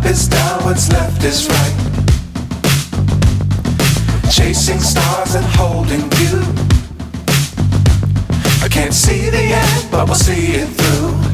is down, what's left is right. Chasing stars and holding you. I can't see the end, but we'll see it through.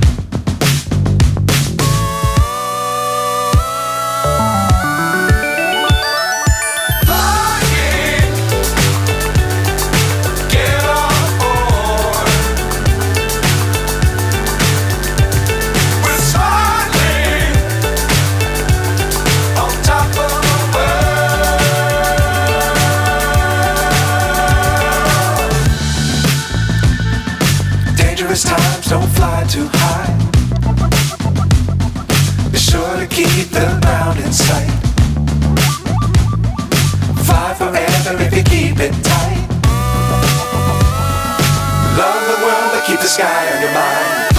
Times don't fly too high. Be sure to keep the ground in sight. Fly forever if you keep it tight. Love the world but keep the sky on your mind.